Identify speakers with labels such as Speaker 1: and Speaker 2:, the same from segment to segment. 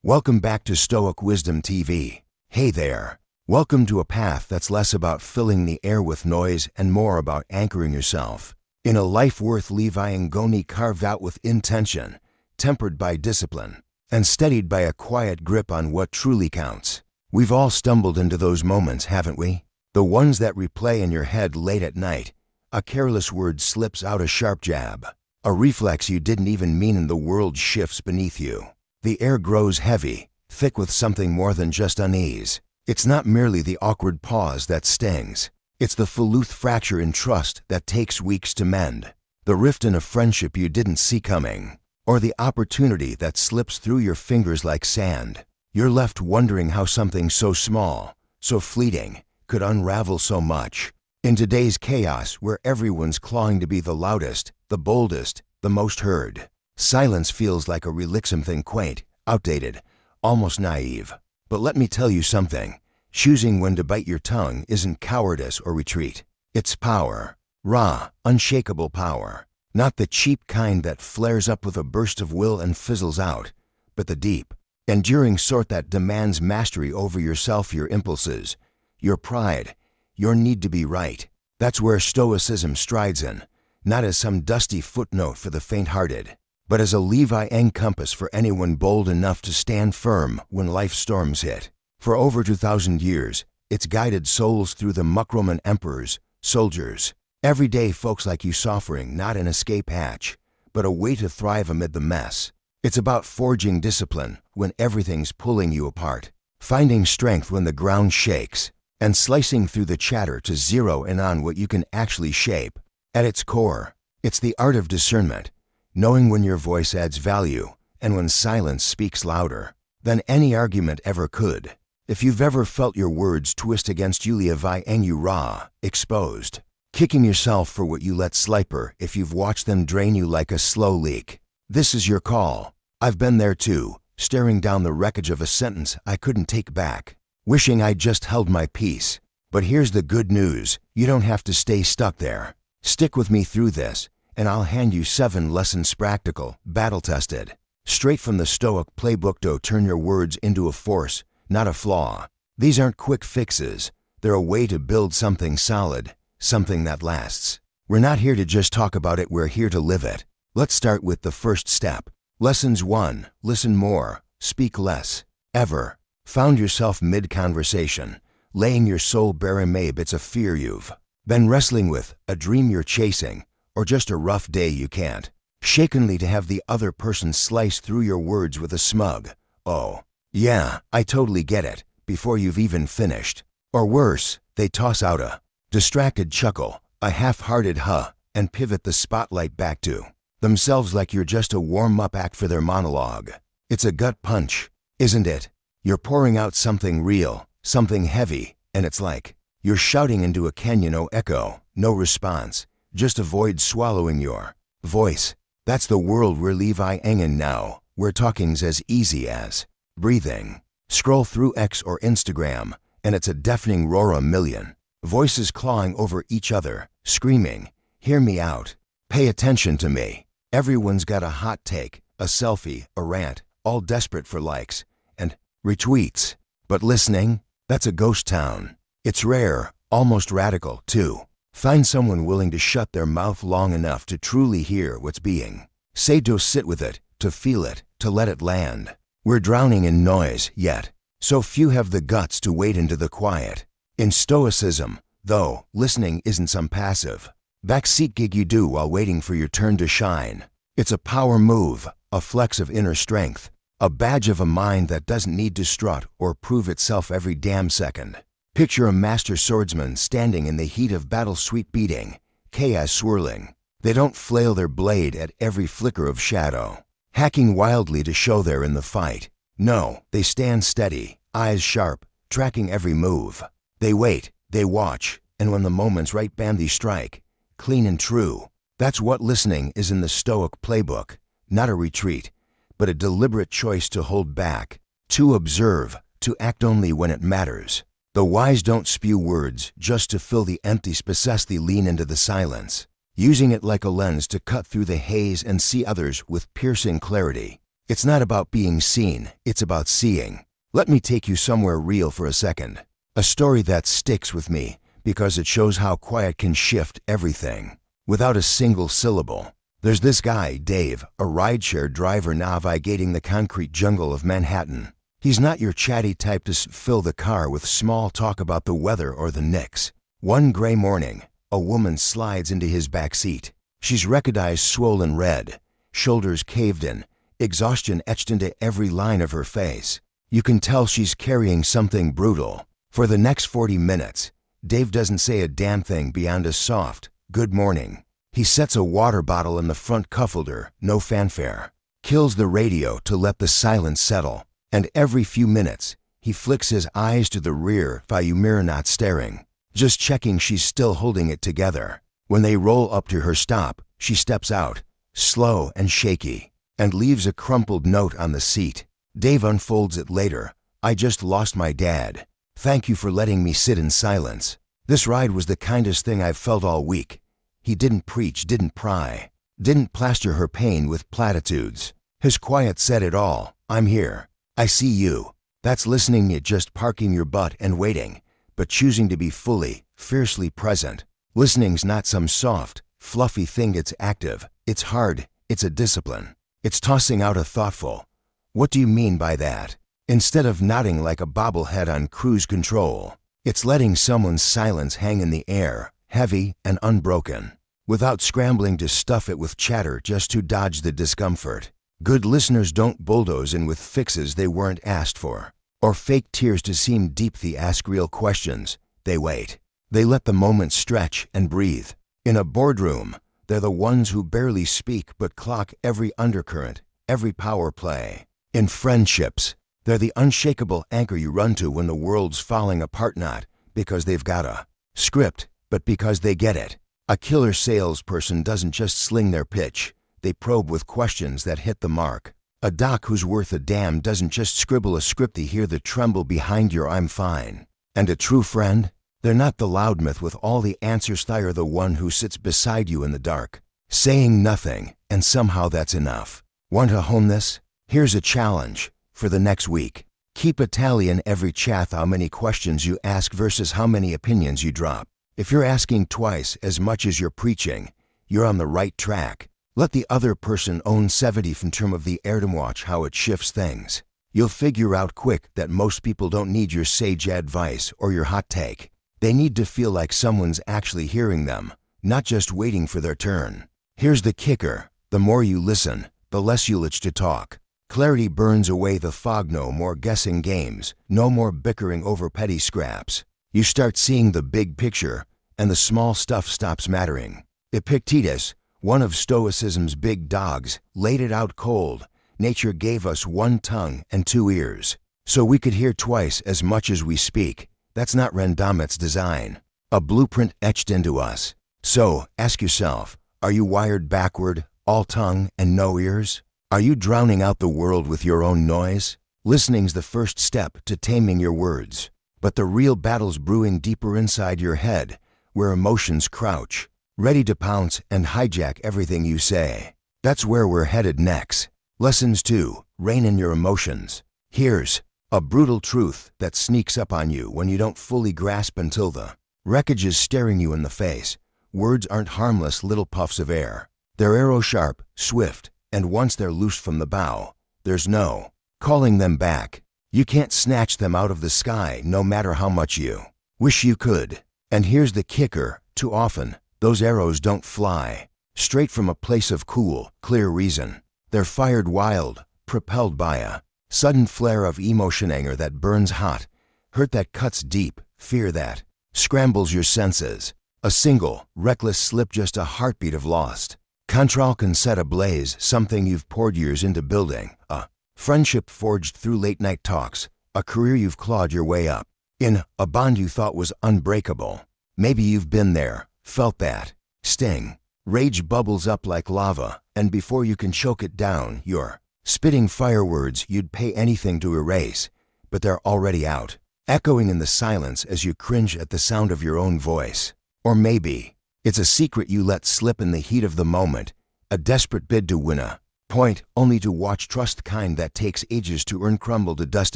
Speaker 1: Welcome back to Stoic Wisdom TV. Hey there. Welcome to a path that's less about filling the air with noise and more about anchoring yourself in a life worth living, carved out with intention, tempered by discipline, and steadied by a quiet grip on what truly counts. We've all stumbled into those moments, haven't we? The ones that replay in your head late at night. A careless word slips out a sharp jab. A reflex you didn't even mean and the world shifts beneath you. The air grows heavy, thick with something more than just unease. It's not merely the awkward pause that stings. It's the Duluth fracture in trust that takes weeks to mend. The rift in a friendship you didn't see coming. Or the opportunity that slips through your fingers like sand. You're left wondering how something so small, so fleeting, could unravel so much. In today's chaos where everyone's clawing to be the loudest, the boldest, the most heard, silence feels like a relic, something quaint, outdated, almost naive. But let me tell you something. Choosing when to bite your tongue isn't cowardice or retreat. It's power. Raw, unshakable power. Not the cheap kind that flares up with a burst of will and fizzles out, but the deep, enduring sort that demands mastery over yourself, your impulses, your pride, your need to be right. That's where Stoicism strides in, not as some dusty footnote for the faint-hearted, but as a levi compass for anyone bold enough to stand firm when life's storms hit. For over 2,000 years, it's guided souls through the muck. Roman emperors, soldiers, everyday folks like you, suffering not an escape hatch, but a way to thrive amid the mess. It's about forging discipline when everything's pulling you apart, finding strength when the ground shakes, and slicing through the chatter to zero in on what you can actually shape. At its core, it's the art of discernment, knowing when your voice adds value and when silence speaks louder than any argument ever could. If you've ever felt your words twist against you, leaving you raw, exposed, kicking yourself for what you let slip, or if you've watched them drain you like a slow leak, this is your call. I've been there too, staring down the wreckage of a sentence I couldn't take back, wishing I'd just held my peace. But here's the good news. You don't have to stay stuck there. Stick with me through this, and I'll hand you 7 lessons, practical, battle-tested, straight from the Stoic playbook to turn your words into a force, not a flaw. These aren't quick fixes. They're a way to build something solid, something that lasts. We're not here to just talk about it, we're here to live it. Let's start with the first step. Lessons 1. Listen more, speak less. Ever found yourself mid-conversation, laying your soul bare? Maybe it's a fear you've been wrestling with, a dream you're chasing, or just a rough day you can't shakenly to have the other person slice through your words with a smug, "Oh, yeah, I totally get it," before you've even finished. Or worse, they toss out a distracted chuckle, a half-hearted huh, and pivot the spotlight back to themselves like you're just a warm-up act for their monologue. It's a gut punch, isn't it? You're pouring out something real, something heavy, and it's like you're shouting into a canyon. No echo, no response, just a void swallowing your voice. That's the world we're living in now, where talking's as easy as breathing. Scroll through X or Instagram, and it's a deafening roar, a million voices clawing over each other, screaming, "Hear me out. Pay attention to me." Everyone's got a hot take, a selfie, a rant, all desperate for likes and retweets. But listening, that's a ghost town. It's rare, almost radical, too. Find someone willing to shut their mouth long enough to truly hear what's being said, to sit with it, to feel it, to let it land. We're drowning in noise, yet so few have the guts to wade into the quiet. In Stoicism, though, listening isn't some passive backseat gig you do while waiting for your turn to shine. It's a power move, a flex of inner strength, a badge of a mind that doesn't need to strut or prove itself every damn second. Picture a master swordsman standing in the heat of battle, sweet beating, chaos swirling. They don't flail their blade at every flicker of shadow, hacking wildly to show they're in the fight. No, they stand steady, eyes sharp, tracking every move. They wait, they watch, and when the moment's right, bam, they strike, clean and true. That's what listening is in the Stoic playbook. Not a retreat, but a deliberate choice to hold back, to observe, to act only when it matters. The wise don't spew words just to fill the empty space. They lean into the silence, using it like a lens to cut through the haze and see others with piercing clarity. It's not about being seen, it's about seeing. Let me take you somewhere real for a second. A story that sticks with me because it shows how quiet can shift everything. Without a single syllable. There's this guy, Dave, a rideshare driver navigating the concrete jungle of Manhattan. He's not your chatty type to fill the car with small talk about the weather or the Knicks. One gray morning, a woman slides into his back seat. She's red eyes swollen red, shoulders caved in, exhaustion etched into every line of her face. You can tell she's carrying something brutal. For the next 40 minutes, Dave doesn't say a damn thing beyond a soft, "Good morning." He sets a water bottle in the front cup holder, no fanfare. Kills the radio to let the silence settle. And every few minutes, he flicks his eyes to the rear view mirror, not staring, just checking she's still holding it together. When they roll up to her stop, she steps out, slow and shaky, and leaves a crumpled note on the seat. Dave unfolds it later. "I just lost my dad. Thank you for letting me sit in silence. This ride was the kindest thing I've felt all week." He didn't preach, didn't pry, didn't plaster her pain with platitudes. His quiet said it all. "I'm here. I see you." That's listening, it just parking your butt and waiting, but choosing to be fully, fiercely present. Listening's not some soft, fluffy thing, it's active, it's hard, it's a discipline. It's tossing out a thoughtful, "What do you mean by that?" instead of nodding like a bobblehead on cruise control. It's letting someone's silence hang in the air, heavy and unbroken, without scrambling to stuff it with chatter just to dodge the discomfort. Good listeners don't bulldoze in with fixes they weren't asked for, or fake tears to seem deep. They ask real questions. They wait. They let the moment stretch and breathe. In a boardroom, they're the ones who barely speak but clock every undercurrent, every power play. In friendships, they're the unshakable anchor you run to when the world's falling apart, not because they've got a script, but because they get it. A killer salesperson doesn't just sling their pitch, they probe with questions that hit the mark. A doc who's worth a damn doesn't just scribble a script, they hear the tremble behind your "I'm fine." And a true friend? They're not the loudmouth with all the answers, they're the one who sits beside you in the dark, saying nothing, and somehow that's enough. Want to hone this? Here's a challenge for the next week. Keep a tally in every chat how many questions you ask versus how many opinions you drop. If you're asking twice as much as you're preaching, you're on the right track. Let the other person own 70 from term of the air to watch how it shifts things. You'll figure out quick that most people don't need your sage advice or your hot take. They need to feel like someone's actually hearing them, not just waiting for their turn. Here's the kicker. The more you listen, the less you'll itch to talk. Clarity burns away the fog. No more guessing games, no more bickering over petty scraps. You start seeing the big picture, and the small stuff stops mattering. Epictetus, one of Stoicism's big dogs, laid it out cold. Nature gave us one tongue and two ears, so we could hear twice as much as we speak. That's not random, it's design. A blueprint etched into us. So, ask yourself, are you wired backward, all tongue and no ears? Are you drowning out the world with your own noise? Listening's the first step to taming your words. But the real battle's brewing deeper inside your head, where emotions crouch, ready to pounce and hijack everything you say. That's where we're headed next. Lessons 2. Rein in your emotions. Here's a brutal truth that sneaks up on you when you don't fully grasp until the wreckage is staring you in the face. Words aren't harmless little puffs of air. They're arrow-sharp, swift, and once they're loose from the bow, there's no calling them back. You can't snatch them out of the sky no matter how much you wish you could. And here's the kicker. Too often, those arrows don't fly straight from a place of cool, clear reason. They're fired wild, propelled by a sudden flare of emotion, anger that burns hot, hurt that cuts deep, fear that scrambles your senses. A single, reckless slip, just a heartbeat of lost control can set ablaze something you've poured years into building. A friendship forged through late-night talks, a career you've clawed your way up in, a bond you thought was unbreakable. Maybe you've been there, felt that sting. Rage bubbles up like lava, and before you can choke it down, you're spitting fire words you'd pay anything to erase, but they're already out, echoing in the silence as you cringe at the sound of your own voice. Or maybe it's a secret you let slip in the heat of the moment, a desperate bid to win a Point only to watch trust kind that takes ages to earn crumble to dust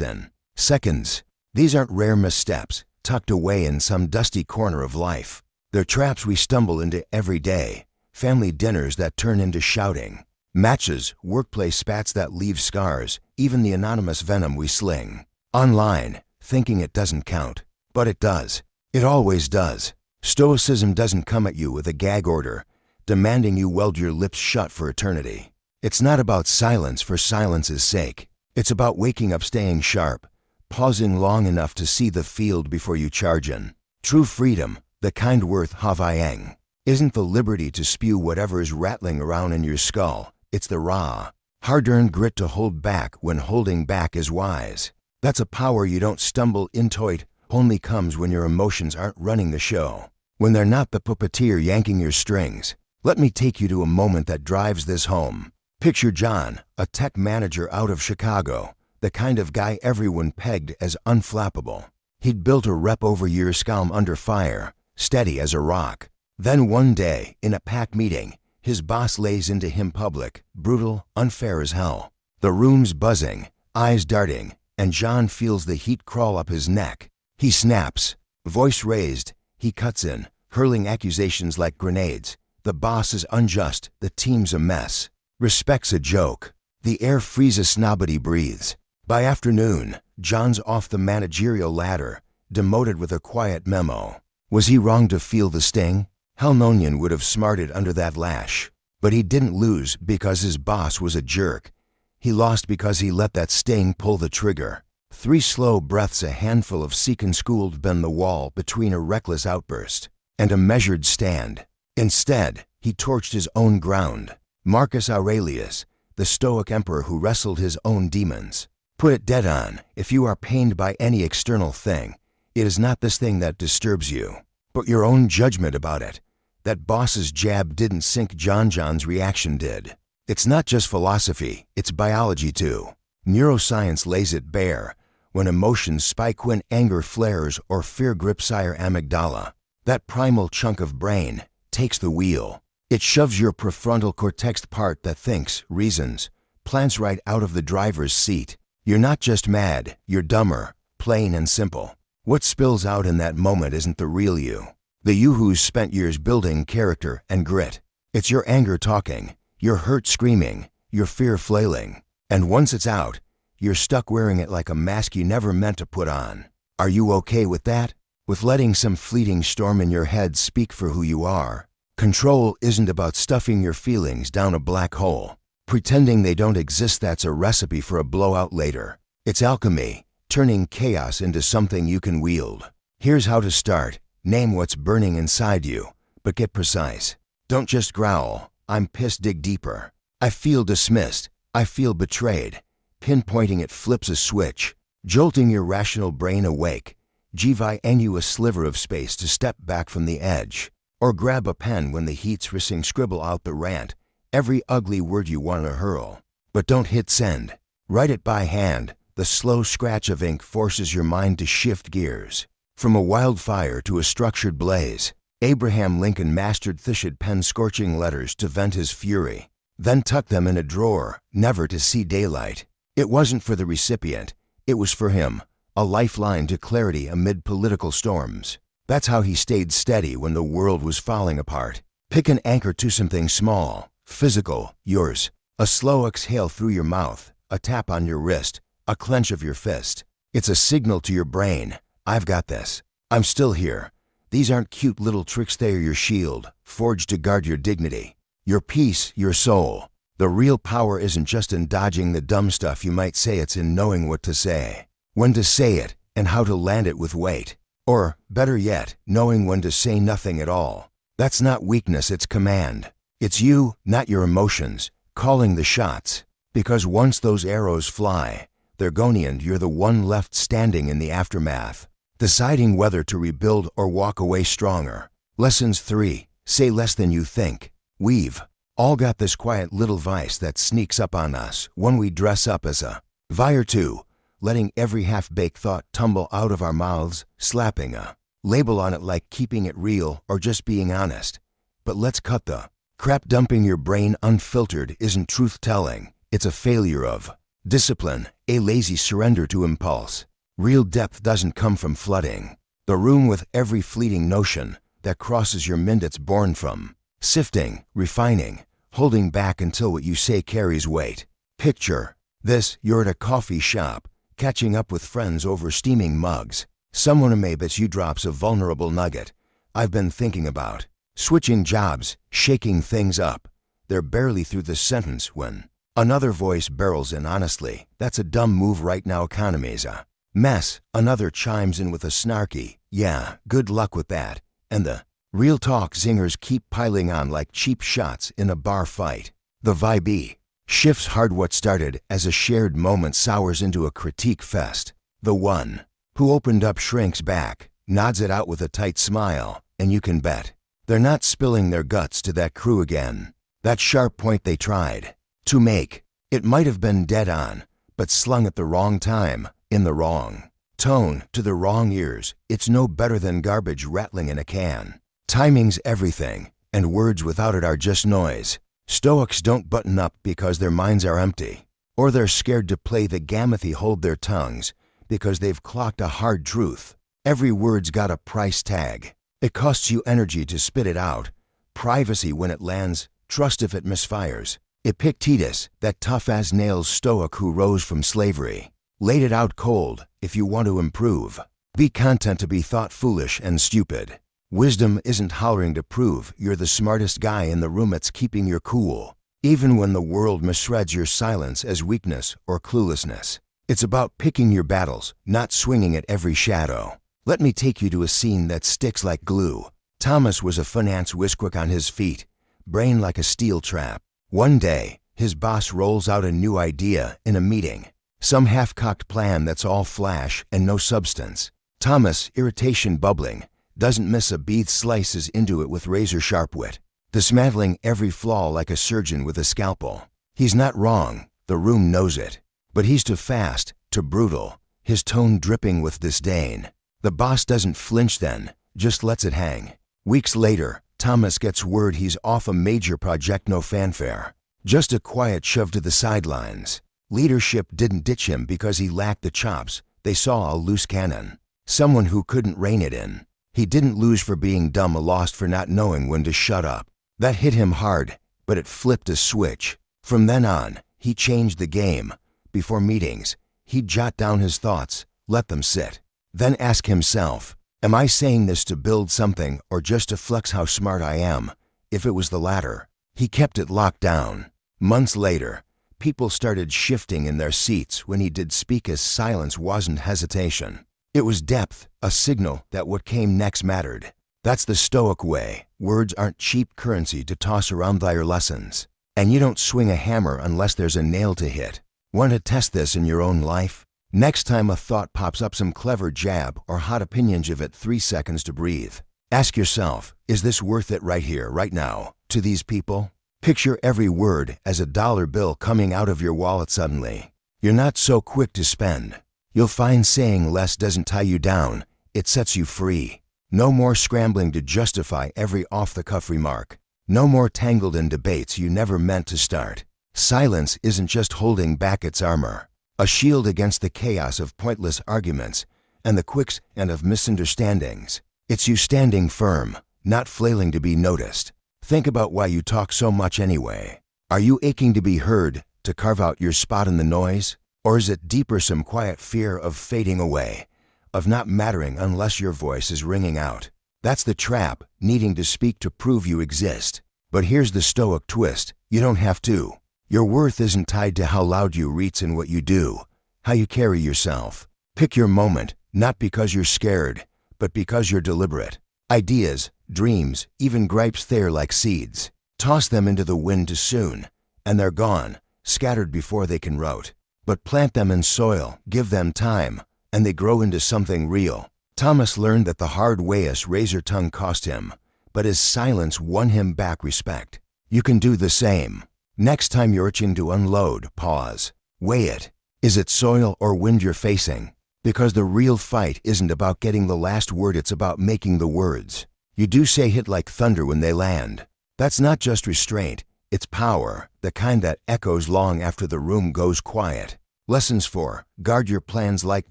Speaker 1: in seconds. These aren't rare missteps tucked away in some dusty corner of life. They're traps we stumble into every day. Family dinners that turn into shouting. Matches, workplace spats that leave scars, even the anonymous venom we sling. Online, thinking it doesn't count. But it does. It always does. Stoicism doesn't come at you with a gag order, demanding you weld your lips shut for eternity. It's not about silence for silence's sake. It's about waking up staying sharp, pausing long enough to see the field before you charge in. True freedom, the kind worth havayang, isn't the liberty to spew whatever is rattling around in your skull. It's the raw, hard-earned grit to hold back when holding back is wise. That's a power you don't stumble into. It only comes when your emotions aren't running the show, when they're not the puppeteer yanking your strings. Let me take you to a moment that drives this home. Picture John, a tech manager out of Chicago, the kind of guy everyone pegged as unflappable. He'd built a rep over years, calm under fire, steady as a rock. Then one day, in a packed meeting, his boss lays into him public, brutal, unfair as hell. The room's buzzing, eyes darting, and John feels the heat crawl up his neck. He snaps, voice raised. He cuts in, hurling accusations like grenades. The boss is unjust, the team's a mess. Respect's a joke. The air freezes, nobody breathes. By afternoon, John's off the managerial ladder, demoted with a quiet memo. Was he wrong to feel the sting? Hell, Nonian would have smarted under that lash. But he didn't lose because his boss was a jerk. He lost because he let that sting pull the trigger. 3 slow breaths, a handful of schooled bend the wall between a reckless outburst and a measured stand. Instead, he torched his own ground. Marcus Aurelius, the Stoic emperor who wrestled his own demons, put it dead on: if you are pained by any external thing, it is not this thing that disturbs you, but your own judgment about it. That boss's jab didn't sink John's reaction did. It's not just philosophy, it's biology too. Neuroscience lays it bare. When emotions spike, when anger flares or fear grips your amygdala, that primal chunk of brain takes the wheel. It shoves your prefrontal cortex, part that thinks, reasons, plans, right out of the driver's seat. You're not just mad, you're dumber, plain and simple. What spills out in that moment isn't the real you, the you who's spent years building character and grit. It's your anger talking, your hurt screaming, your fear flailing. And once it's out, you're stuck wearing it like a mask you never meant to put on. Are you okay with that? With letting some fleeting storm in your head speak for who you are? Control isn't about stuffing your feelings down a black hole, pretending they don't exist. That's a recipe for a blowout later. It's alchemy, turning chaos into something you can wield. Here's how to start. Name what's burning inside you, but get precise. Don't just growl, "I'm pissed." Dig deeper. "I feel dismissed. I feel betrayed." Pinpointing it flips a switch, jolting your rational brain awake, giving you a sliver of space to step back from the edge. Or grab a pen when the heat's racing, scribble out the rant, every ugly word you want to hurl. But don't hit send. Write it by hand. The slow scratch of ink forces your mind to shift gears. From a wildfire to a structured blaze, Abraham Lincoln mastered thishid pen, scorching letters to vent his fury, then tucked them in a drawer, never to see daylight. It wasn't for the recipient, it was for him, a lifeline to clarity amid political storms. That's how he stayed steady when the world was falling apart. Pick an anchor to something small, physical, yours. A slow exhale through your mouth, a tap on your wrist, a clench of your fist. It's a signal to your brain: I've got this. I'm still here. These aren't cute little tricks, they are your shield, forged to guard your dignity, your peace, your soul. The real power isn't just in dodging the dumb stuff you might say, it's in knowing what to say, when to say it, and how to land it with weight. Or, better yet, knowing when to say nothing at all. That's not weakness, it's command. It's you, not your emotions, calling the shots. Because once those arrows fly, they're gone and you're the one left standing in the aftermath, deciding whether to rebuild or walk away stronger. Lessons 3. Say less than you think. We've all got this quiet little vice that sneaks up on us when we dress up as a vi or two, letting every half-baked thought tumble out of our mouths, slapping a label on it like keeping it real or just being honest. But let's cut the Crap dumping your brain unfiltered isn't truth-telling. It's a failure of discipline, a lazy surrender to impulse. Real depth doesn't come from flooding the room with every fleeting notion that crosses your mind. It's born from sifting, refining, holding back until what you say carries weight. Picture this: you're at a coffee shop, catching up with friends over steaming mugs. Someone may bet you drops a vulnerable nugget. I've been thinking about switching jobs, shaking things up. They're barely through the sentence when another voice barrels in. Honestly, that's a dumb move right now. Economy's a mess. Another chimes in with a snarky, yeah, good luck with that. And the real talk zingers keep piling on like cheap shots in a bar fight. The vibe shifts hard. What started as a shared moment sours into a critique fest. The one who opened up shrinks back, nods it out with a tight smile, and you can bet they're not spilling their guts to that crew again. That sharp point they tried to make, it might have been dead on, but slung at the wrong time, in the wrong tone, to the wrong ears. It's no better than garbage rattling in a can. Timing's everything, and words without it are just noise. Stoics don't button up because their minds are empty, or they're scared to play the gamut. They hold their tongues because they've clocked a hard truth. Every word's got a price tag. It costs you energy to spit it out, privacy when it lands, trust if it misfires. Epictetus, that tough-as-nails Stoic who rose from slavery, laid it out cold: if you want to improve, be content to be thought foolish and stupid. Wisdom isn't hollering to prove you're the smartest guy in the room. It's keeping your cool, even when the world misreads your silence as weakness or cluelessness. It's about picking your battles, not swinging at every shadow. Let me take you to a scene that sticks like glue. Thomas was a finance whiskwick on his feet, brain like a steel trap. One day, his boss rolls out a new idea in a meeting. Some half-cocked plan that's all flash and no substance. Thomas, irritation bubbling, doesn't miss a beat, slices into it with razor-sharp wit, dismantling every flaw like a surgeon with a scalpel. He's not wrong, the room knows it, but he's too fast, too brutal, his tone dripping with disdain. The boss doesn't flinch then, just lets it hang. Weeks later, Thomas gets word he's off a major project. No fanfare, just a quiet shove to the sidelines. Leadership didn't ditch him because he lacked the chops. They saw a loose cannon, someone who couldn't rein it in. He didn't lose for being dumb, a lost for not knowing when to shut up. That hit him hard, but it flipped a switch. From then on, he changed the game. Before meetings, he'd jot down his thoughts, let them sit, then ask himself, am I saying this to build something or just to flex how smart I am? If it was the latter, he kept it locked down. Months later, people started shifting in their seats when he did speak. His silence wasn't hesitation. It was depth, a signal that what came next mattered. That's the Stoic way. Words aren't cheap currency to toss around your lessons. And you don't swing a hammer unless there's a nail to hit. Want to test this in your own life? Next time a thought pops up, some clever jab or hot opinion, give it 3 seconds to breathe. Ask yourself, is this worth it right here, right now, to these people? Picture every word as a dollar bill coming out of your wallet suddenly. You're not so quick to spend. You'll find saying less doesn't tie you down, it sets you free. No more scrambling to justify every off-the-cuff remark. No more tangled in debates you never meant to start. Silence isn't just holding back, its armor. A shield against the chaos of pointless arguments and the quicksand of misunderstandings. It's you standing firm, not flailing to be noticed. Think about why you talk so much anyway. Are you aching to be heard, to carve out your spot in the noise? Or is it deeper, some quiet fear of fading away, of not mattering unless your voice is ringing out? That's the trap, needing to speak to prove you exist. But here's the Stoic twist, you don't have to. Your worth isn't tied to how loud you reach in what you do, how you carry yourself. Pick your moment, not because you're scared, but because you're deliberate. Ideas, dreams, even gripes, they're like seeds. Toss them into the wind too soon, and they're gone, scattered before they can root. But plant them in soil, give them time, and they grow into something real. Thomas learned that the hard way. His razor tongue cost him, but his silence won him back respect. You can do the same. Next time you're itching to unload, pause. Weigh it. Is it soil or wind you're facing? Because the real fight isn't about getting the last word, it's about making the words you do say hit like thunder when they land. That's not just restraint, it's power, the kind that echoes long after the room goes quiet. Lessons 4. Guard your plans like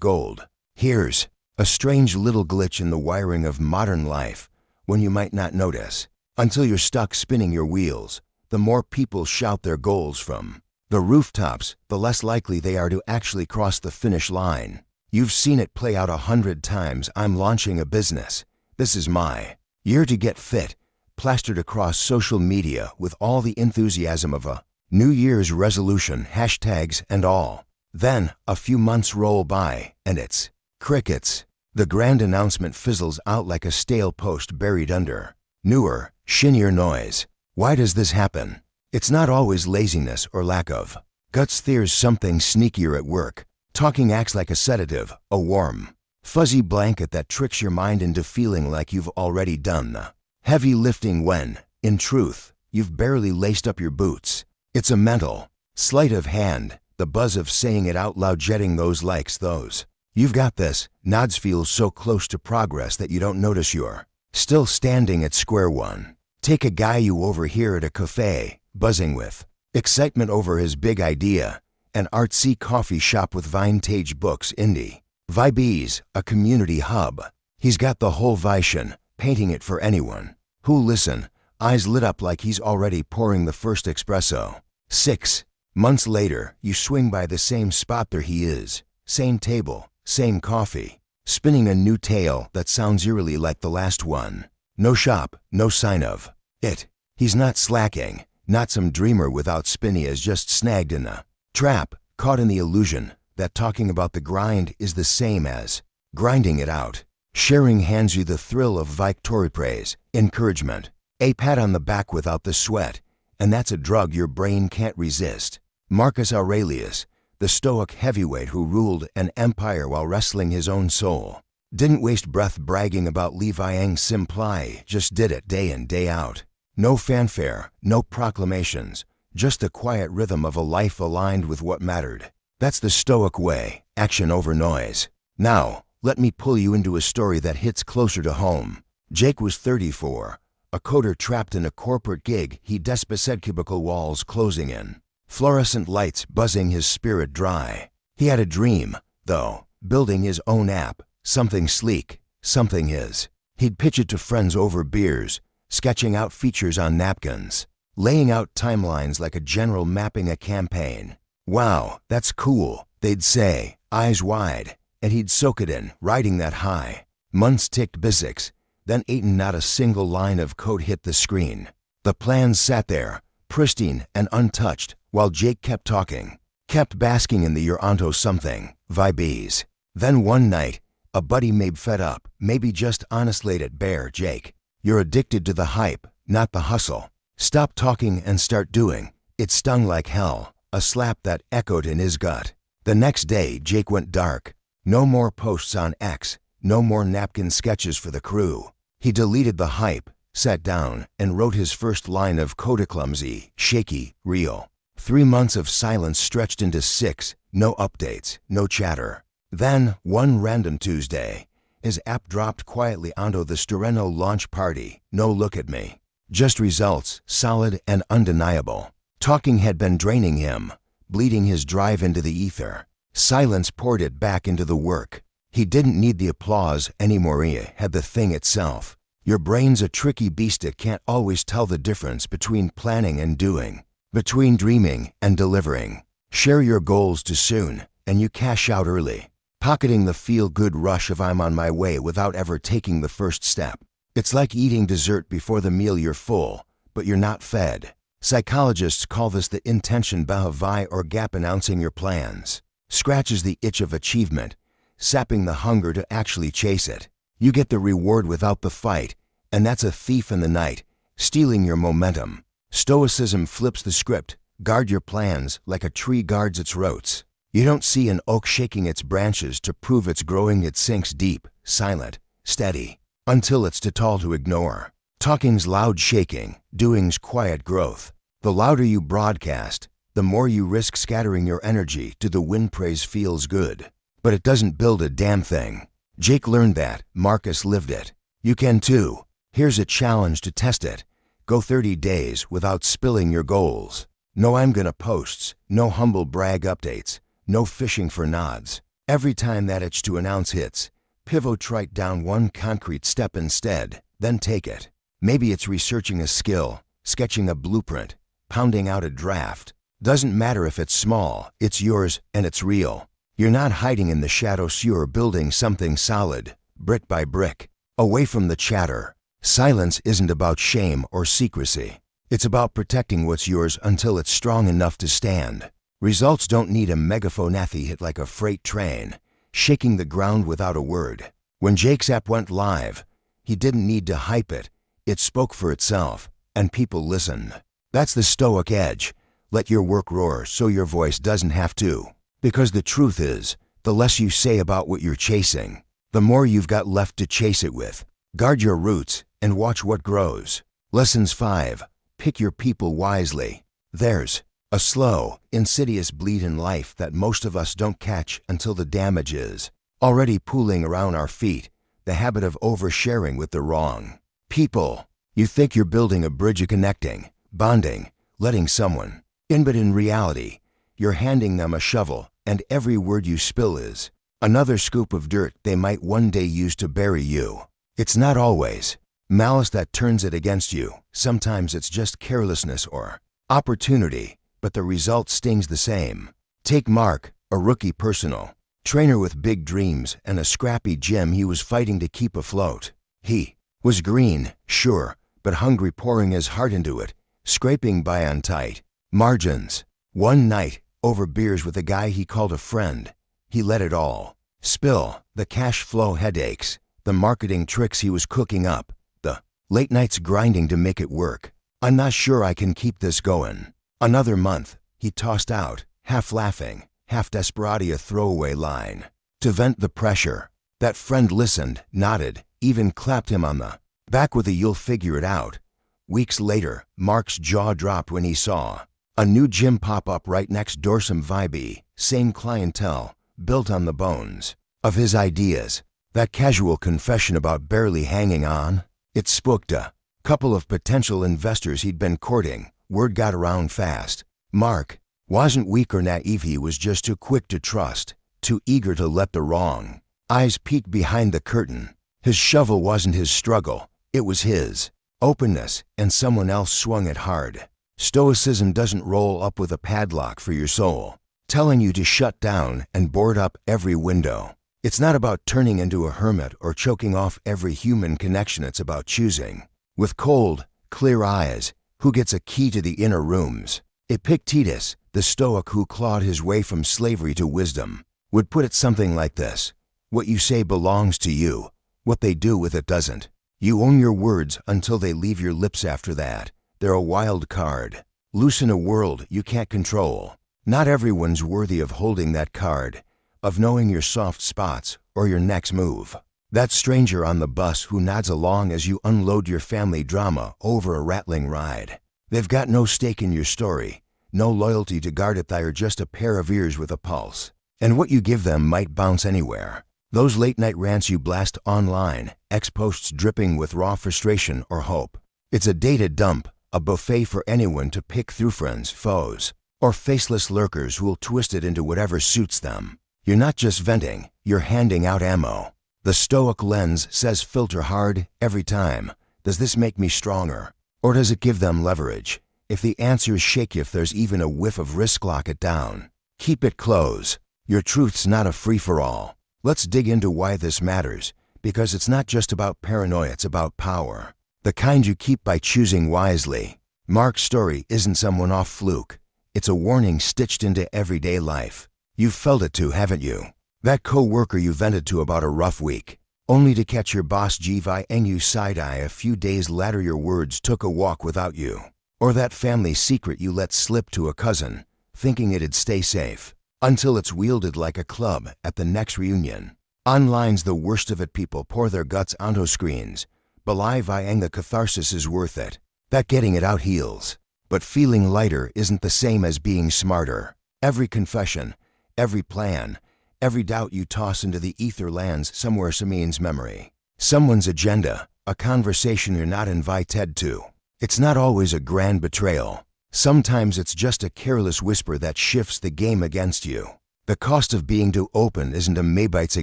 Speaker 1: gold. Here's a strange little glitch in the wiring of modern life, when you might not notice. Until you're stuck spinning your wheels, the more people shout their goals from the rooftops, the less likely they are to actually cross the finish line. You've seen it play out 100 times. I'm launching a business. This is my year to get fit, plastered across social media with all the enthusiasm of a New Year's resolution, hashtags and all. Then, a few months roll by, and it's crickets. The grand announcement fizzles out like a stale post buried under newer, shinier noise. Why does this happen? It's not always laziness or lack of guts. There's something sneakier at work. Talking acts like a sedative, a warm, fuzzy blanket that tricks your mind into feeling like you've already done the heavy lifting when, in truth, you've barely laced up your boots. It's a mental sleight of hand, the buzz of saying it out loud, jetting those likes, those "you've got this" nods feels so close to progress that you don't notice you're still standing at square one. Take a guy you overhear at a cafe, buzzing with excitement over his big idea, an artsy coffee shop with vintage books, indie Vibes, a community hub. He's got the whole vision, painting it for anyone who'll listen, eyes lit up like he's already pouring the first espresso. 6 months later, you swing by the same spot. There he is, same table, same coffee, spinning a new tale that sounds eerily like the last one. No shop, no sign of it. He's not slacking, not some dreamer without spinnias just snagged in a trap, caught in the illusion that talking about the grind is the same as grinding it out. Sharing hands you the thrill of victory, praise, encouragement, a pat on the back without the sweat, and that's a drug your brain can't resist. Marcus Aurelius, the Stoic heavyweight who ruled an empire while wrestling his own soul, didn't waste breath bragging about levying simply, just did it day in, day out. No fanfare, no proclamations, just the quiet rhythm of a life aligned with what mattered. That's the Stoic way, action over noise. Now, let me pull you into a story that hits closer to home. Jake was 34, a coder trapped in a corporate gig. He said, cubicle walls closing in, fluorescent lights buzzing his spirit dry. He had a dream, though, building his own app, something sleek, something his. He'd pitch it to friends over beers, sketching out features on napkins, laying out timelines like a general mapping a campaign. Wow, that's cool, they'd say, eyes wide, and he'd soak it in, riding that high. Months ticked basics, then not a single line of code hit the screen. The plans sat there, pristine and untouched, while Jake kept talking, kept basking in the you're onto something vibes. Then one night, a buddy made fed up, maybe just honest, laid it bare. Jake, you're addicted to the hype, not the hustle. Stop talking and start doing. It stung like hell, a slap that echoed in his gut. The next day, Jake went dark. No more posts on X, no more napkin sketches for the crew. He deleted the hype, sat down, and wrote his first line of code, clumsy, shaky, real. 3 months of silence stretched into 6, no updates, no chatter. Then, one random Tuesday, his app dropped quietly onto the Storeno launch party. No look at me. Just results, solid and undeniable. Talking had been draining him, bleeding his drive into the ether. Silence poured it back into the work. He didn't need the applause anymore, he had the thing itself. Your brain's a tricky beast, it can't always tell the difference between planning and doing, between dreaming and delivering. Share your goals too soon, and you cash out early, pocketing the feel-good rush of I'm on my way without ever taking the first step. It's like eating dessert before the meal. You're full, but you're not fed. Psychologists call this the intention bahavai, or gap. Announcing your plans scratches the itch of achievement, sapping the hunger to actually chase it. You get the reward without the fight, and that's a thief in the night, stealing your momentum. Stoicism flips the script. Guard your plans like a tree guards its roots. You don't see an oak shaking its branches to prove it's growing. It sinks deep, silent, steady, until it's too tall to ignore. Talking's loud shaking, doing's quiet growth. The louder you broadcast, the more you risk scattering your energy to the wind. Praise feels good, but it doesn't build a damn thing. Jake learned that. Marcus lived it. You can too. Here's a challenge to test it. Go 30 days without spilling your goals. No I'm gonna posts, no humble brag updates, no fishing for nods. Every time that itch to announce hits, pivot right down one concrete step instead, then take it. Maybe it's researching a skill, sketching a blueprint, pounding out a draft. Doesn't matter if it's small, it's yours and it's real. You're not hiding in the shadows, you're building something solid, brick by brick. Away from the chatter. Silence isn't about shame or secrecy. It's about protecting what's yours until it's strong enough to stand. Results don't need a megaphone hit like a freight train, shaking the ground without a word. When Jake's app went live, he didn't need to hype it. It spoke for itself, and people listened. That's the Stoic edge. Let your work roar so your voice doesn't have to. Because the truth is, the less you say about what you're chasing, the more you've got left to chase it with. Guard your roots and watch what grows. Lessons 5. Pick your people wisely. There's a slow, insidious bleed in life that most of us don't catch until the damage is already pooling around our feet, the habit of oversharing with the wrong people. You think you're building a bridge of connecting, bonding, letting someone in, but in reality, you're handing them a shovel, and every word you spill is another scoop of dirt they might one day use to bury you. It's not always malice that turns it against you. Sometimes it's just carelessness or opportunity, but the result stings the same. Take Mark, a rookie personal trainer with big dreams and a scrappy gym he was fighting to keep afloat. He was green, sure, but hungry, pouring his heart into it, scraping by on tight margins. One night, over beers with a guy he called a friend, he let it all spill. The cash flow headaches, the marketing tricks he was cooking up, the late nights grinding to make it work. I'm not sure I can keep this going. Another month, he tossed out, half laughing, half desperate, a throwaway line to vent the pressure. That friend listened, nodded, even clapped him on the back with a "you'll figure it out." Weeks later, Mark's jaw dropped when he saw a new gym pop up right next door. Some vibey, same clientele, built on the bones of his ideas. That casual confession about barely hanging on, it spooked a couple of potential investors he'd been courting. Word got around fast. Mark wasn't weak or naive, he was just too quick to trust, too eager to let the wrong eyes peek behind the curtain. His shovel wasn't his struggle, it was his openness, and someone else swung it hard. Stoicism doesn't roll up with a padlock for your soul, telling you to shut down and board up every window. It's not about turning into a hermit or choking off every human connection. It's about choosing, with cold, clear eyes, who gets a key to the inner rooms. Epictetus, the Stoic who clawed his way from slavery to wisdom, would put it something like this: what you say belongs to you, what they do with it doesn't. You own your words until they leave your lips. After that, they're a wild card, loose in a world you can't control. Not everyone's worthy of holding that card, of knowing your soft spots or your next move. That stranger on the bus who nods along as you unload your family drama over a rattling ride. They've got no stake in your story, no loyalty to guard it. They're just a pair of ears with a pulse, and what you give them might bounce anywhere. Those late-night rants you blast online, ex-posts dripping with raw frustration or hope. It's a data dump, a buffet for anyone to pick through, friends, foes, or faceless lurkers who'll twist it into whatever suits them. You're not just venting, you're handing out ammo. The Stoic lens says filter hard every time. Does this make me stronger? Or does it give them leverage? If the answer is shaky, if there's even a whiff of risk, lock it down. Keep it close. Your truth's not a free-for-all. Let's dig into why this matters, because it's not just about paranoia, it's about power. The kind you keep by choosing wisely. Mark's story isn't some one-off fluke. It's a warning stitched into everyday life. You've felt it too, haven't you? That co-worker you vented to about a rough week, only to catch your boss giving you side-eye a few days later. Your words took a walk without you. Or that family secret you let slip to a cousin, thinking it'd stay safe, until it's wielded like a club at the next reunion. Online's the worst of it. People pour their guts onto screens, belying the catharsis is worth it. That getting it out heals. But feeling lighter isn't the same as being smarter. Every confession, every plan, every doubt you toss into the ether lands somewhere. Someone's memory, someone's agenda, a conversation you're not invited to. It's not always a grand betrayal. Sometimes it's just a careless whisper that shifts the game against you. The cost of being too open isn't a maybe, it's a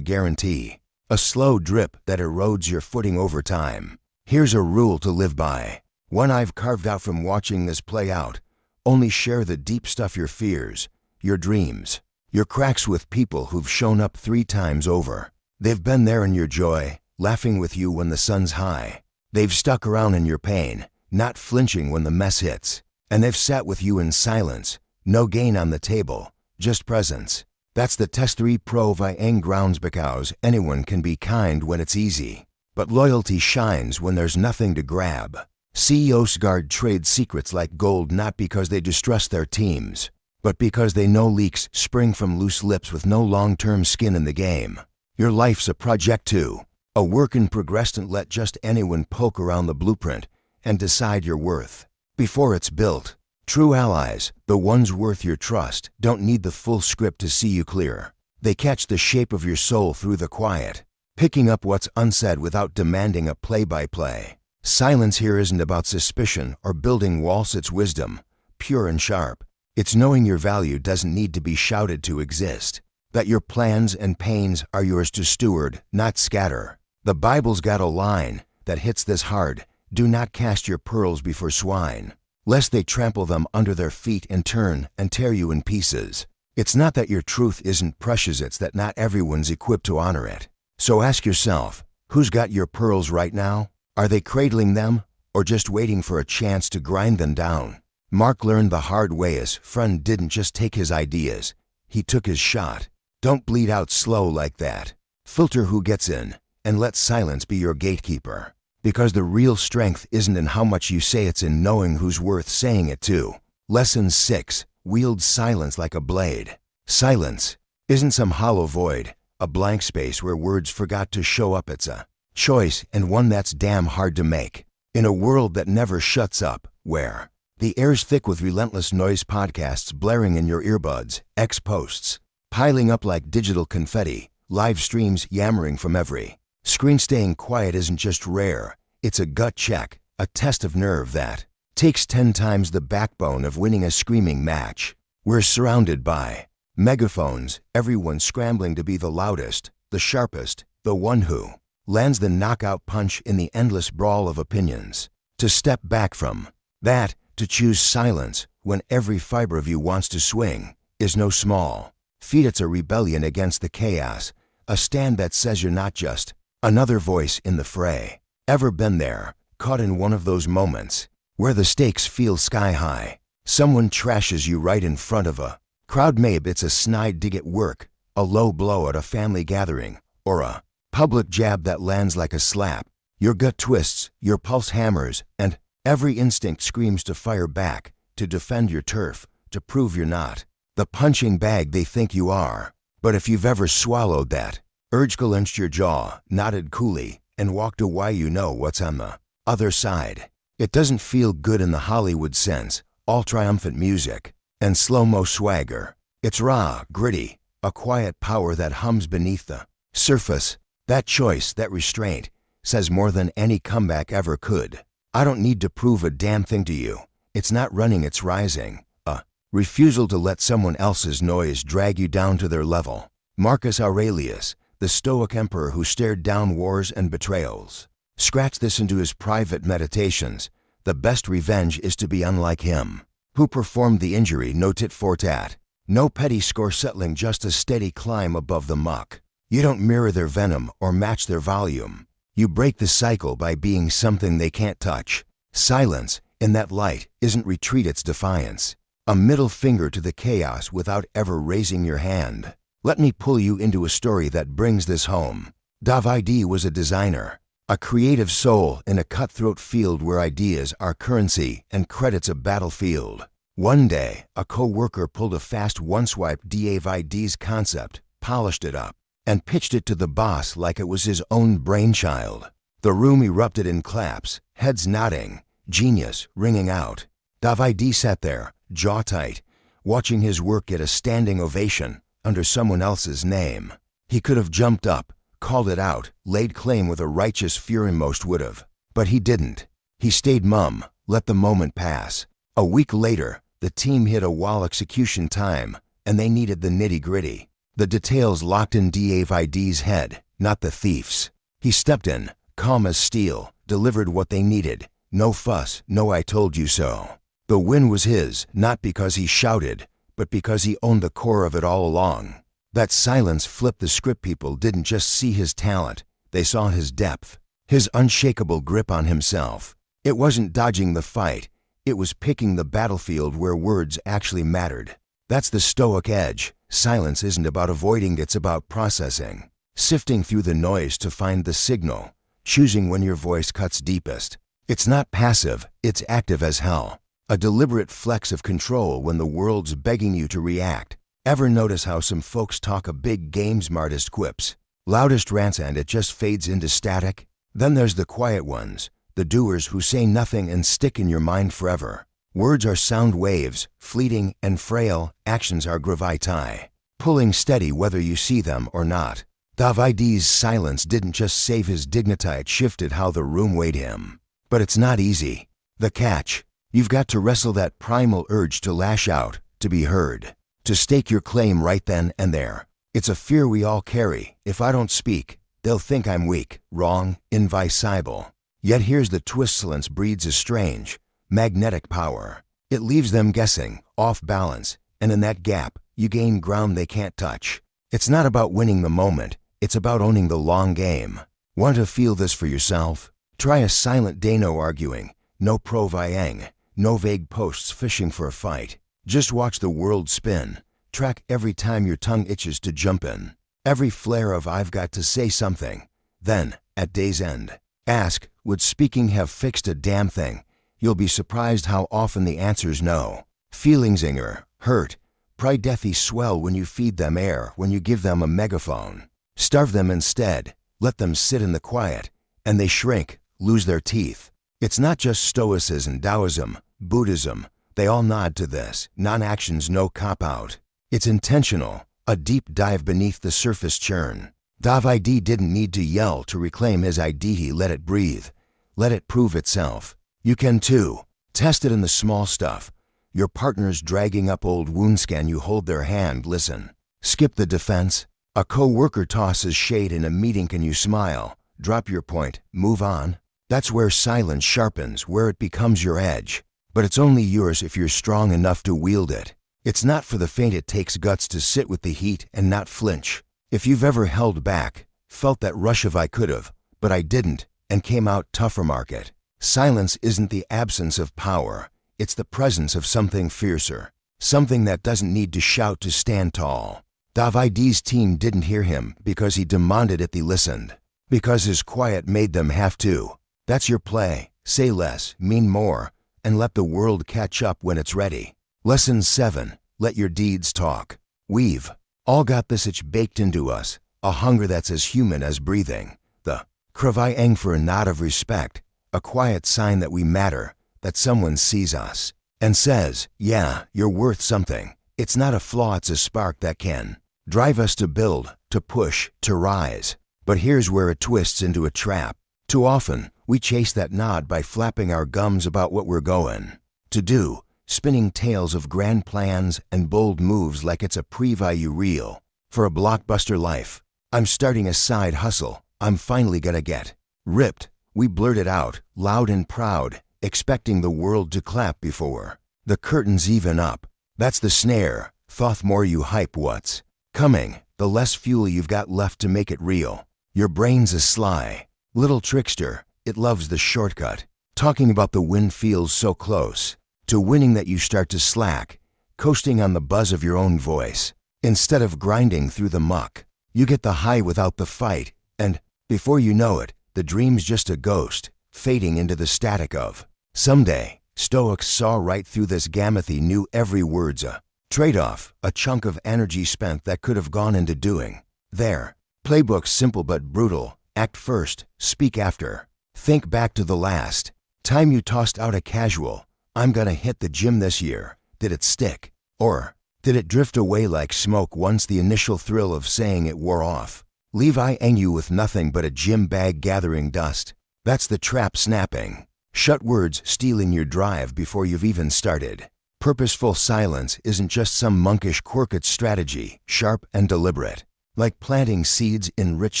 Speaker 1: guarantee. A slow drip that erodes your footing over time. Here's a rule to live by. One I've carved out from watching this play out. Only share the deep stuff, your fears, your dreams, your cracks with people who've shown up 3 times over. They've been there in your joy, laughing with you when the sun's high. They've stuck around in your pain, not flinching when the mess hits. And they've sat with you in silence, no gain on the table, just presence. That's the test 3 proving grounds, because anyone can be kind when it's easy. But loyalty shines when there's nothing to grab. CEOs guard trade secrets like gold, not because they distrust their teams, but because they know leaks spring from loose lips with no long-term skin in the game. Your life's a project too, a work in progress. Don't let just anyone poke around the blueprint and decide your worth before it's built. True allies, the ones worth your trust, don't need the full script to see you clear. They catch the shape of your soul through the quiet, picking up what's unsaid without demanding a play-by-play. Silence here isn't about suspicion or building walls, it's wisdom, pure and sharp. It's knowing your value doesn't need to be shouted to exist, that your plans and pains are yours to steward, not scatter. The Bible's got a line that hits this hard: do not cast your pearls before swine, lest they trample them under their feet and turn and tear you in pieces. It's not that your truth isn't precious, it's that not everyone's equipped to honor it. So ask yourself, who's got your pearls right now? Are they cradling them, or just waiting for a chance to grind them down? Mark learned the hard way. His friend didn't just take his ideas, he took his shot. Don't bleed out slow like that. Filter who gets in, and let silence be your gatekeeper. Because the real strength isn't in how much you say, it's in knowing who's worth saying it to. Lesson 6. Wield silence like a blade. Silence isn't some hollow void, a blank space where words forgot to show up. It's a choice, and one that's damn hard to make. In a world that never shuts up, where the air's thick with relentless noise, podcasts blaring in your earbuds, X posts piling up like digital confetti, live streams yammering from every screen, staying quiet isn't just rare, it's a gut check, a test of nerve that takes 10 times the backbone of winning a screaming match. We're surrounded by megaphones, everyone scrambling to be the loudest, the sharpest, the one who lands the knockout punch in the endless brawl of opinions. To step back from that, to choose silence when every fiber of you wants to swing, is no small feat. It's a rebellion against the chaos, a stand that says you're not just another voice in the fray. Ever been there, caught in one of those moments where the stakes feel sky high? Someone trashes you right in front of a crowd. Maybe it's a snide dig at work, a low blow at a family gathering, or a public jab that lands like a slap. Your gut twists, your pulse hammers, and every instinct screams to fire back, to defend your turf, to prove you're not the punching bag they think you are. But if you've ever swallowed that urge, clenched your jaw, nodded coolly, and walked away, you know what's on the other side. It doesn't feel good in the Hollywood sense, all triumphant music and slow-mo swagger. It's raw, gritty, a quiet power that hums beneath the surface. That choice, that restraint, says more than any comeback ever could. I don't need to prove a damn thing to you. It's not running, it's rising. A refusal to let someone else's noise drag you down to their level. Marcus Aurelius, the Stoic emperor who stared down wars and betrayals, scratched this into his private meditations: the best revenge is to be unlike him, who performed the injury. No tit for tat, no petty score settling, just a steady climb above the muck. You don't mirror their venom or match their volume. You break the cycle by being something they can't touch. Silence, in that light, isn't retreat, it's defiance. A middle finger to the chaos without ever raising your hand. Let me pull you into a story that brings this home. David was a designer, a creative soul in a cutthroat field where ideas are currency and credit's a battlefield. One day, a co-worker pulled a fast one-swipe David's concept, polished it up, and pitched it to the boss like it was his own brainchild. The room erupted in claps, heads nodding, genius ringing out. David sat there, jaw tight, watching his work get a standing ovation under someone else's name. He could have jumped up, called it out, laid claim with a righteous fury, most would have. But he didn't. He stayed mum, Let the moment pass. A week later, the team hit a wall execution time, and they needed the nitty-gritty. The details locked in David's head, not the thief's. He stepped in, calm as steel, delivered what they needed. No fuss, no I told you so. The win was his, not because he shouted, but because he owned the core of it all along. That silence flipped the script. People didn't just see his talent, they saw his depth, his unshakable grip on himself. It wasn't dodging the fight, it was picking the battlefield where words actually mattered. That's the Stoic edge. Silence isn't about avoiding, it's about processing. Sifting through the noise to find the signal, choosing when your voice cuts deepest. It's not passive, it's active as hell. A deliberate flex of control when the world's begging you to react. Ever notice how some folks talk a big game, smartest quips, loudest rants, and it just fades into static? Then there's the quiet ones, the doers who say nothing and stick in your mind forever. Words are sound waves, fleeting and frail. Actions are gravity, pulling steady whether you see them or not. David's silence didn't just save his dignity, it shifted how the room weighed him. But it's not easy. The catch: you've got to wrestle that primal urge to lash out, to be heard, to stake your claim right then and there. It's a fear we all carry. If I don't speak, they'll think I'm weak, wrong, invisible. Yet here's the twist: silence breeds a strange, magnetic power. It leaves them guessing, off balance, and in that gap, you gain ground they can't touch. It's not about winning the moment, it's about owning the long game. Want to feel this for yourself? Try a silent day, no arguing, no pro-vying, no vague posts fishing for a fight. Just watch the world spin. Track every time your tongue itches to jump in. Every flare of "I've got to say something." Then, at day's end, ask, would speaking have fixed a damn thing? You'll be surprised how often the answer's no. Feelings anger, hurt, pride, deathy swell when you feed them air, when you give them a megaphone. Starve them instead. Let them sit in the quiet, and they shrink, lose their teeth. It's not just Stoicism, Taoism, Buddhism. They all nod to this. Non-action's no cop-out. It's intentional, a deep dive beneath the surface churn. David didn't need to yell to reclaim his ID. He let it breathe. Let it prove itself. You can too. Test it in the small stuff. Your partner's dragging up old wounds. Can you hold their hand? Listen. Skip the defense. A co-worker tosses shade in a meeting. Can you smile? Drop your point. Move on. That's where silence sharpens, where it becomes your edge. But it's only yours if you're strong enough to wield it. It's not for the faint. It takes guts to sit with the heat and not flinch. If you've ever held back, felt that rush of "I could've, but I didn't," and came out tougher, mark it. Silence isn't the absence of power. It's the presence of something fiercer. Something that doesn't need to shout to stand tall. David's team didn't hear him because he demanded it. They listened because his quiet made them have to. That's your play. Say less, mean more, and let the world catch up when it's ready. Lesson 7. Let your deeds talk. We've all got this itch baked into us, a hunger that's as human as breathing. The craving for a nod of respect, a quiet sign that we matter, that someone sees us and says, yeah, you're worth something. It's not a flaw, it's a spark that can drive us to build, to push, to rise. But here's where it twists into a trap. Too often, we chase that nod by flapping our gums about what we're going to do, spinning tales of grand plans and bold moves like it's a preview reel for a blockbuster life. I'm starting a side hustle. I'm finally gonna get ripped. We blurt it out, loud and proud, expecting the world to clap before the curtains even up. That's the snare. The more you hype what's coming, the less fuel you've got left to make it real. Your brain's a sly little trickster. It loves the shortcut. Talking about the win feels so close to winning that you start to slack, coasting on the buzz of your own voice. Instead of grinding through the muck, you get the high without the fight, and before you know it, the dream's just a ghost, fading into the static of someday. Stoics saw right through this gamut. He knew every word's a trade-off, a chunk of energy spent that could have gone into doing. Their playbook's simple but brutal. Act first, speak after. Think back to the last time you tossed out a casual, "I'm gonna hit the gym this year." Did it stick? Or did it drift away like smoke once the initial thrill of saying it wore off, leaving you with nothing but a gym bag gathering dust? That's the trap snapping. Shut words stealing your drive before you've even started. Purposeful silence isn't just some monkish quirk, it's strategy, sharp and deliberate. Like planting seeds in rich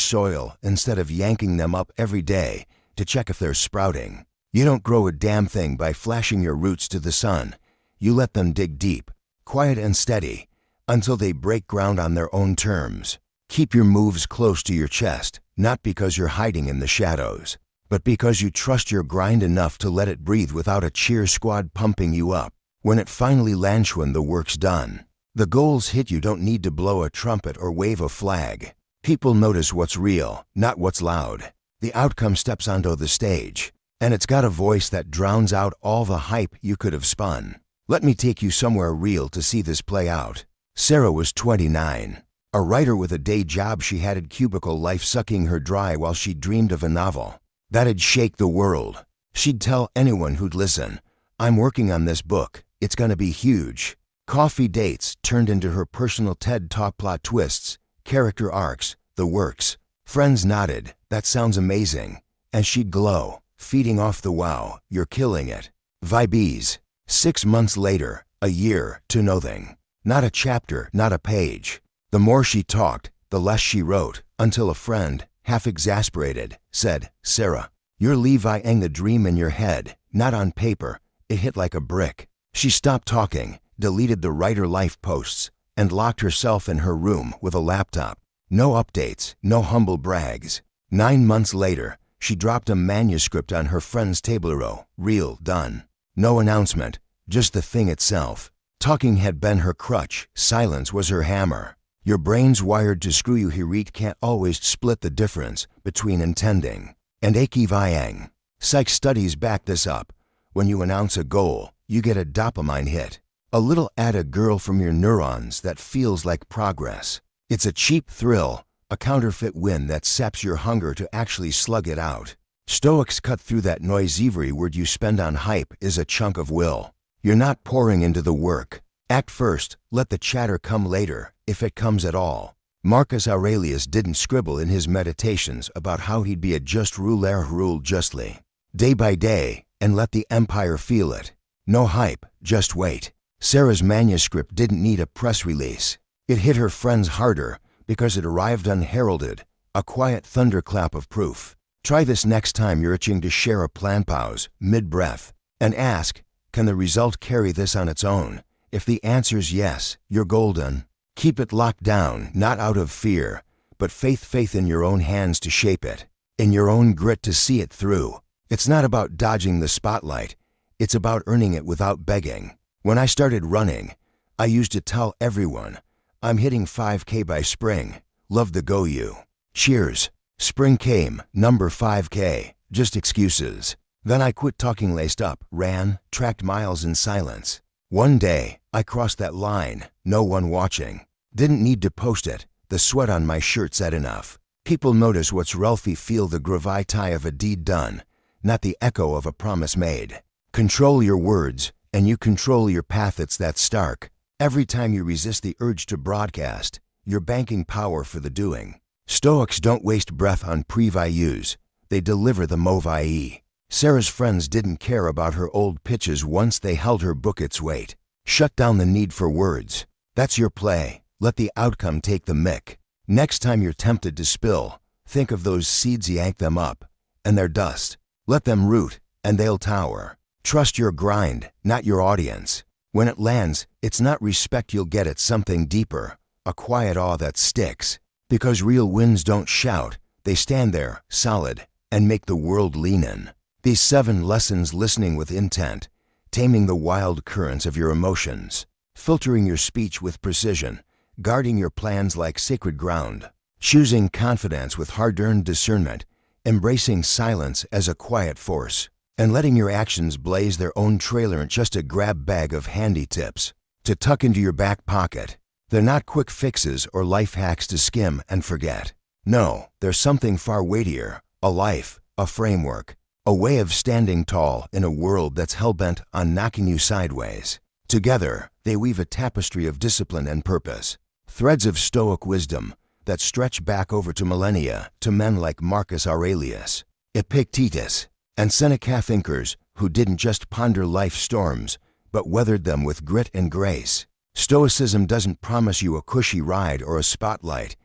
Speaker 1: soil instead of yanking them up every day to check if they're sprouting. You don't grow a damn thing by flashing your roots to the sun. You let them dig deep, quiet and steady, until they break ground on their own terms. Keep your moves close to your chest, not because you're hiding in the shadows, but because you trust your grind enough to let it breathe without a cheer squad pumping you up. When it finally lands, when the work's done, the goals hit, you don't need to blow a trumpet or wave a flag. People notice what's real, not what's loud. The outcome steps onto the stage, and it's got a voice that drowns out all the hype you could have spun. Let me take you somewhere real to see this play out. Sarah was 29. A writer with a day job she had, cubicle life sucking her dry while she dreamed of a novel that'd shake the world. She'd tell anyone who'd listen, "I'm working on this book. It's gonna be huge." Coffee dates turned into her personal TED Talk, plot twists, character arcs, the works. Friends nodded, "That sounds amazing." And she'd glow, feeding off the "wow, you're killing it" vibes. 6 months later, a year to nothing. Not a chapter, not a page. The more she talked, the less she wrote, until a friend, half exasperated, said, "Sarah, you're levying the dream in your head, not on paper." It hit like a brick. She stopped talking, deleted the writer life posts, and locked herself in her room with a laptop. No updates, no humble brags. 9 months later, she dropped a manuscript on her friend's table. Real done. No announcement, just the thing itself. Talking had been her crutch, silence was her hammer. Your brain's wired to screw you. He can't always split the difference between intending and ekevying. Psych studies back this up. When you announce a goal, you get a dopamine hit. A little added girl from your neurons that feels like progress. It's a cheap thrill, a counterfeit win that saps your hunger to actually slug it out. Stoics cut through that noise. Every word you spend on hype is a chunk of will. You're not pouring into the work. Act first, let the chatter come later, if it comes at all. Marcus Aurelius didn't scribble in his meditations about how he'd be a just ruler who ruled justly, day by day, and let the empire feel it. No hype, just wait. Sarah's manuscript didn't need a press release. It hit her friends harder because it arrived unheralded, a quiet thunderclap of proof. Try this next time you're itching to share a plan. Pause, mid-breath, and ask, can the result carry this on its own? If the answer's yes, you're golden. Keep it locked down, not out of fear, but faith in your own hands to shape it, in your own grit to see it through. It's not about dodging the spotlight. It's about earning it without begging. When I started running, I used to tell everyone, "I'm hitting 5K by spring. Love the go you." Cheers. Spring came, number 5K, just excuses. Then I quit talking, laced up, ran, tracked miles in silence. One day, I crossed that line, no one watching. Didn't need to post it, the sweat on my shirt said enough. People notice what's Ralphie, feel the gravity of a deed done, not the echo of a promise made. Control your words, and you control your path. It's that stark. Every time you resist the urge to broadcast, you're banking power for the doing. Stoics don't waste breath on previews, they deliver the movie. Sarah's friends didn't care about her old pitches once they held her book its weight. Shut down the need for words. That's your play. Let the outcome take the mick. Next time you're tempted to spill, think of those seeds, yank them up, and they're dust. Let them root, and they'll tower. Trust your grind, not your audience. When it lands, it's not respect you'll get, it's something deeper, a quiet awe that sticks. Because real wins don't shout, they stand there, solid, and make the world lean in. These 7 lessons: listening with intent, taming the wild currents of your emotions, filtering your speech with precision, guarding your plans like sacred ground, choosing confidence with hard-earned discernment, embracing silence as a quiet force, and letting your actions blaze their own trail aren't just a grab bag of handy tips to tuck into your back pocket. They're not quick fixes or life hacks to skim and forget. No, there's something far weightier, a life, a framework, a way of standing tall in a world that's hell-bent on knocking you sideways. Together, they weave a tapestry of discipline and purpose, threads of Stoic wisdom that stretch back over to millennia, to men like Marcus Aurelius, Epictetus, and Seneca, thinkers who didn't just ponder life's storms, but weathered them with grit and grace. Stoicism doesn't promise you a cushy ride or a spotlight.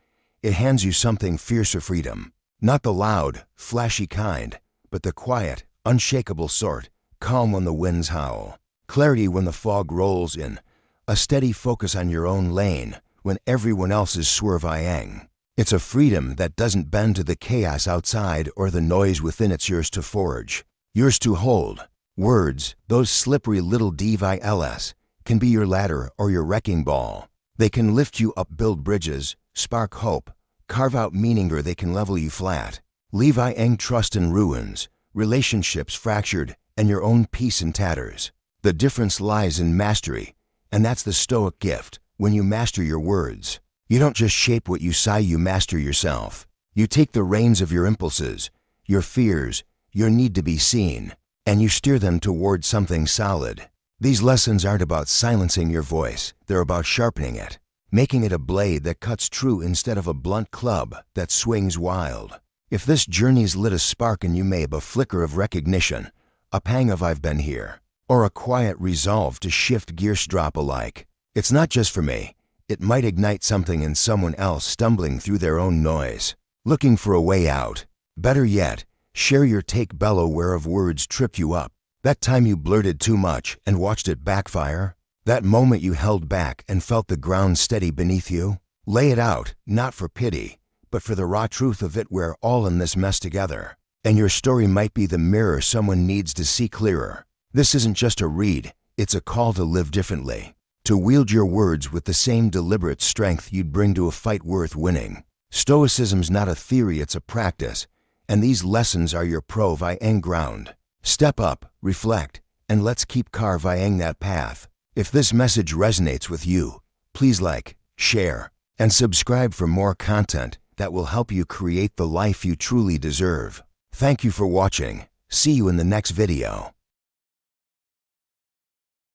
Speaker 1: It hands you something fiercer: freedom. Not the loud, flashy kind, but the quiet, unshakable sort. Calm when the winds howl. Clarity when the fog rolls in. A steady focus on your own lane when everyone else is swervying. It's a freedom that doesn't bend to the chaos outside or the noise within. It's yours to forge, yours to hold. Words, those slippery little devices, can be your ladder or your wrecking ball. They can lift you up, build bridges, spark hope, carve out meaning, or they can level you flat, levying trust in ruins, relationships fractured, and your own peace in tatters. The difference lies in mastery, and that's the Stoic gift. When you master your words, you don't just shape what you say, you master yourself. You take the reins of your impulses, your fears, your need to be seen, and you steer them toward something solid. These lessons aren't about silencing your voice, they're about sharpening it, making it a blade that cuts true instead of a blunt club that swings wild. If this journey's lit a spark in you, maybe a flicker of recognition, a pang of "I've been here," or a quiet resolve to shift gears, drop alike. It's not just for me. It might ignite something in someone else stumbling through their own noise, looking for a way out. Better yet, share your take. Bellow whereof words tripped you up. That time you blurted too much and watched it backfire. That moment you held back and felt the ground steady beneath you. Lay it out, not for pity, but for the raw truth of it. We're all in this mess together, and your story might be the mirror someone needs to see clearer. This isn't just a read, it's a call to live differently, to wield your words with the same deliberate strength you'd bring to a fight worth winning. Stoicism's not a theory, it's a practice, and these lessons are your proving ground. Step up, reflect, and let's keep carving that path. If this message resonates with you, please like, share, and subscribe for more content that will help you create the life you truly deserve. Thank you for watching. See you in the next video.